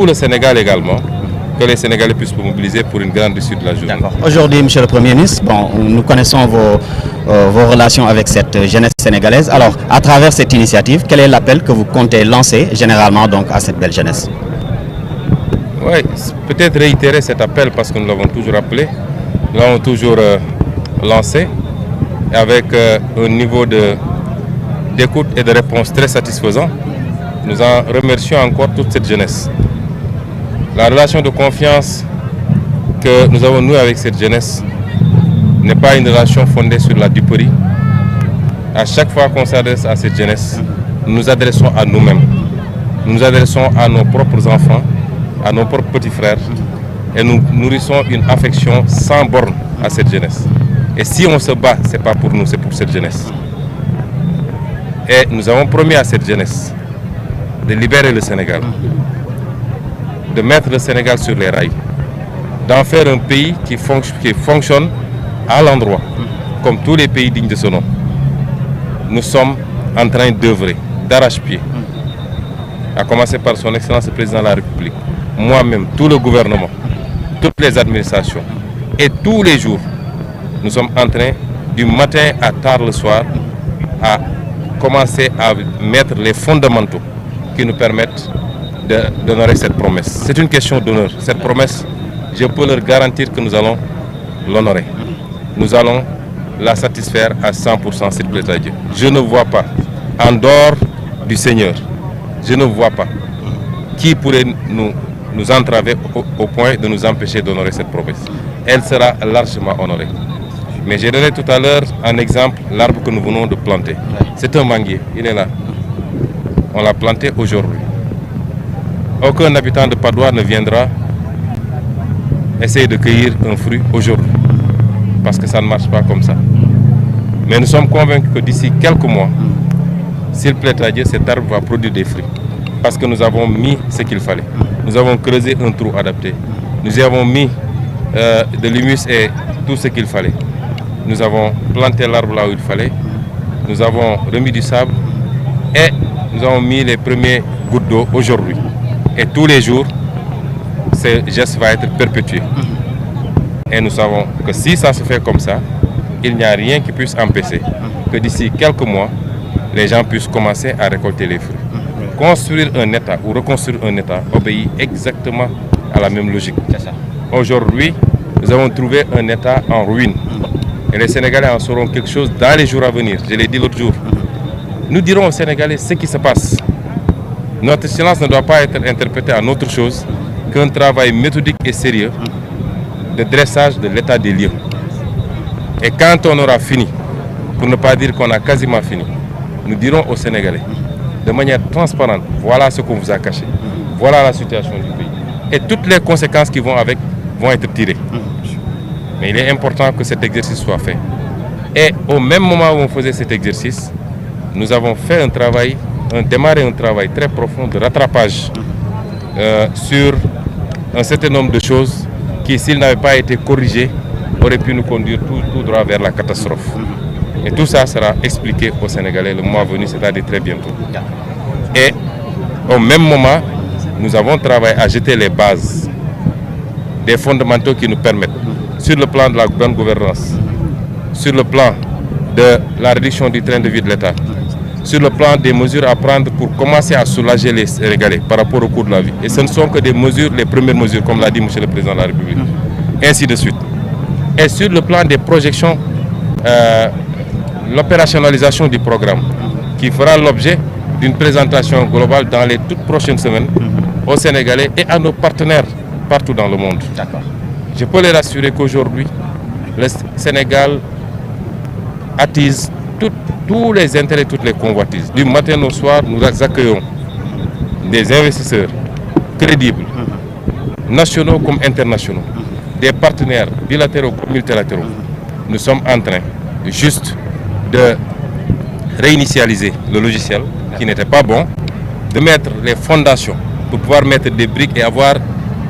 pour le Sénégal également, que les Sénégalais puissent se mobiliser pour une grande issue de la journée. Aujourd'hui, Monsieur le Premier ministre, nous connaissons vos relations avec cette jeunesse sénégalaise. Alors, à travers cette initiative, quel est l'appel que vous comptez lancer généralement donc, à cette belle jeunesse? Oui, peut-être réitérer cet appel parce que nous l'avons toujours appelé, nous l'avons toujours lancé avec un niveau d'écoute et de réponse très satisfaisant. Nous en remercions encore toute cette jeunesse. La relation de confiance que nous avons nouée avec cette jeunesse n'est pas une relation fondée sur la duperie. À chaque fois qu'on s'adresse à cette jeunesse, nous nous adressons à nous-mêmes. Nous nous adressons à nos propres enfants, à nos propres petits frères et nous nourrissons une affection sans borne à cette jeunesse. Et si on se bat, ce n'est pas pour nous, c'est pour cette jeunesse. Et nous avons promis à cette jeunesse de libérer le Sénégal, de mettre le Sénégal sur les rails, d'en faire un pays qui fonctionne à l'endroit, comme tous les pays dignes de ce nom. Nous sommes en train d'œuvrer, d'arrache-pied, à commencer par son Excellence le Président de la République, moi-même, tout le gouvernement, toutes les administrations, et tous les jours, nous sommes en train, du matin à tard le soir, à commencer à mettre les fondamentaux qui nous permettent d'honorer cette promesse. C'est une question d'honneur. Cette promesse, je peux leur garantir que nous allons l'honorer. Nous allons la satisfaire à 100% s'il plaît à Dieu. Je ne vois pas, en dehors du Seigneur, je ne vois pas qui pourrait nous entraver au point de nous empêcher d'honorer cette promesse. Elle sera largement honorée. Mais j'ai donné tout à l'heure un exemple, l'arbre que nous venons de planter. C'est un manguier, il est là. On l'a planté aujourd'hui. Aucun habitant de Padoua ne viendra essayer de cueillir un fruit aujourd'hui. Parce que ça ne marche pas comme ça. Mais nous sommes convaincus que d'ici quelques mois, s'il plaît à Dieu, cet arbre va produire des fruits. Parce que nous avons mis ce qu'il fallait. Nous avons creusé un trou adapté. Nous y avons mis de l'humus et tout ce qu'il fallait. Nous avons planté l'arbre là où il fallait. Nous avons remis du sable et nous avons mis les premiers gouttes d'eau aujourd'hui. Et tous les jours, ce geste va être perpétué. Et nous savons que si ça se fait comme ça, il n'y a rien qui puisse empêcher que d'ici quelques mois, les gens puissent commencer à récolter les fruits. Construire un État ou reconstruire un État obéit exactement à la même logique. Aujourd'hui, nous avons trouvé un État en ruine. Et les Sénégalais en sauront quelque chose dans les jours à venir. Je l'ai dit l'autre jour. Nous dirons aux Sénégalais ce qui se passe. Notre silence ne doit pas être interprété en autre chose qu'un travail méthodique et sérieux de dressage de l'état des lieux. Et quand on aura fini, pour ne pas dire qu'on a quasiment fini, nous dirons aux Sénégalais, de manière transparente, voilà ce qu'on vous a caché, voilà la situation du pays. Et toutes les conséquences qui vont avec vont être tirées. Mais il est important que cet exercice soit fait. Et au même moment où on faisait cet exercice, nous avons fait démarré un travail très profond de rattrapage sur un certain nombre de choses qui, s'ils n'avaient pas été corrigées, auraient pu nous conduire tout droit vers la catastrophe. Et tout ça sera expliqué aux Sénégalais le mois venu, c'est-à-dire très bientôt. Et au même moment, nous avons travaillé à jeter les bases des fondamentaux qui nous permettent, sur le plan de la bonne gouvernance, sur le plan de la réduction du train de vie de l'État, sur le plan des mesures à prendre pour commencer à soulager les Sénégalais par rapport au coût de la vie. Et ce ne sont que des mesures, les premières mesures, comme l'a dit M. le Président de la République. Ainsi de suite. Et sur le plan des projections, l'opérationnalisation du programme, qui fera l'objet d'une présentation globale dans les toutes prochaines semaines aux Sénégalais et à nos partenaires partout dans le monde. Je peux les rassurer qu'aujourd'hui, le Sénégal attise tous les intérêts, toutes les convoitises. Du matin au soir, nous accueillons des investisseurs crédibles, nationaux comme internationaux, des partenaires bilatéraux comme multilatéraux. Nous sommes en train juste de réinitialiser le logiciel qui n'était pas bon, de mettre les fondations pour pouvoir mettre des briques et avoir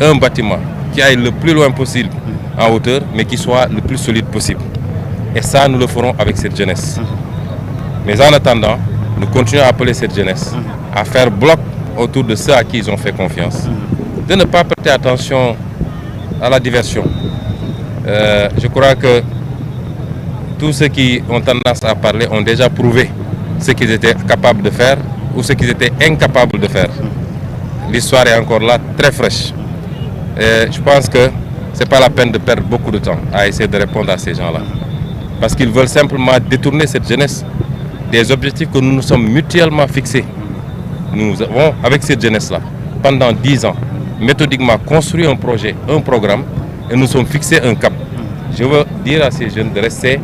un bâtiment qui aille le plus loin possible en hauteur, mais qui soit le plus solide possible. Et ça, nous le ferons avec cette jeunesse. Mais en attendant, nous continuons à appeler cette jeunesse à faire bloc autour de ceux à qui ils ont fait confiance, de ne pas prêter attention à la diversion. Je crois que tous ceux qui ont tendance à parler ont déjà prouvé ce qu'ils étaient capables de faire ou ce qu'ils étaient incapables de faire. L'histoire est encore là, très fraîche. Et je pense que ce n'est pas la peine de perdre beaucoup de temps à essayer de répondre à ces gens-là. Parce qu'ils veulent simplement détourner cette jeunesse des objectifs que nous nous sommes mutuellement fixés. Nous avons, avec cette jeunesse-là, pendant 10 ans, méthodiquement construit un projet, un programme, et nous sommes fixés un cap. Je veux dire à ces jeunes de rester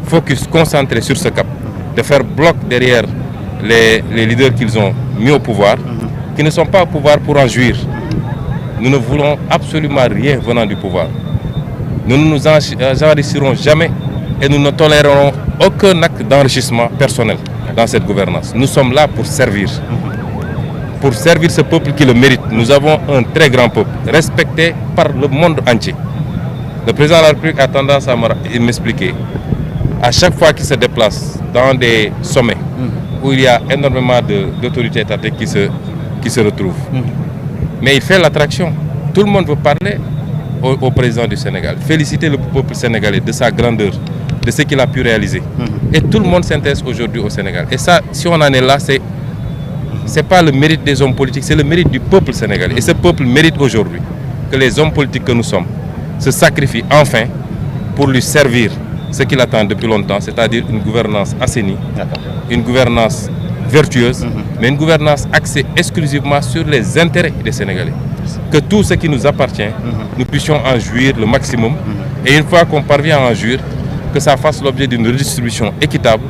focus, concentrés sur ce cap, de faire bloc derrière les leaders qu'ils ont mis au pouvoir, qui ne sont pas au pouvoir pour en jouir. Nous ne voulons absolument rien venant du pouvoir. Nous ne nous enrichirons jamais et nous ne tolérerons aucun acte d'enrichissement personnel dans cette gouvernance. Nous sommes là pour servir ce peuple qui le mérite. Nous avons un très grand peuple, respecté par le monde entier. Le président de la République a tendance à m'expliquer, à chaque fois qu'il se déplace dans des sommets où il y a énormément d'autorités étatiques qui se retrouvent. Mais il fait l'attraction. Tout le monde veut parler au président du Sénégal, féliciter le peuple sénégalais de sa grandeur, de ce qu'il a pu réaliser. Et tout le monde s'intéresse aujourd'hui au Sénégal. Et ça, si on en est là, c'est pas le mérite des hommes politiques, c'est le mérite du peuple sénégalais. Et ce peuple mérite aujourd'hui que les hommes politiques que nous sommes se sacrifient enfin pour lui servir ce qu'il attend depuis longtemps, c'est-à-dire une gouvernance assainie, une gouvernance vertueuse, mais une gouvernance axée exclusivement sur les intérêts des Sénégalais. Que tout ce qui nous appartient, nous puissions en jouir le maximum. Et une fois qu'on parvient à en jouir, que ça fasse l'objet d'une redistribution équitable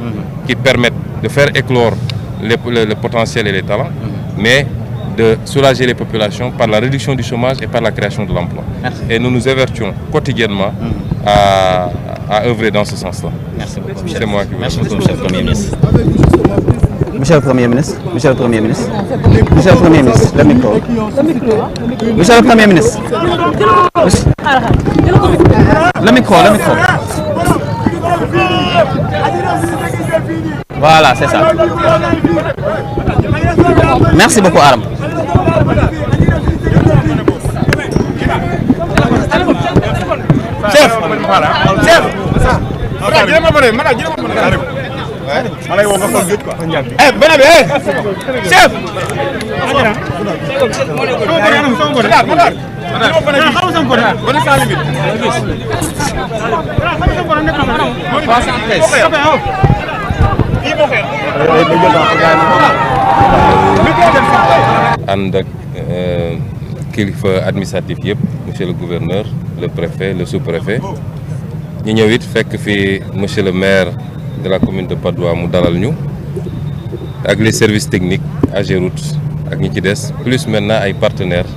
qui permette de faire éclore le potentiel et les talents, mais de soulager les populations par la réduction du chômage et par la création de l'emploi. Et nous nous évertuons quotidiennement à œuvrer dans ce sens-là. Merci beaucoup. C'est moi qui vous remercie. Monsieur le Premier ministre. Monsieur le Premier ministre. Monsieur le Premier ministre. Monsieur le Premier ministre. Le micro. Monsieur le Premier ministre. Le micro. Voilà, c'est ça. Merci beaucoup, Aram. Chef. Chef. ànd ak kilifa administratif yëpp, monsieur le gouverneur, le préfet, le sous-préfet. ñu ñëw it fekk fi monsieur le maire de la commune de Patte d'Oie mu dalal ñu ak les services techniques AGEROUTE ak ñi ci des plus maintenant ay partenaires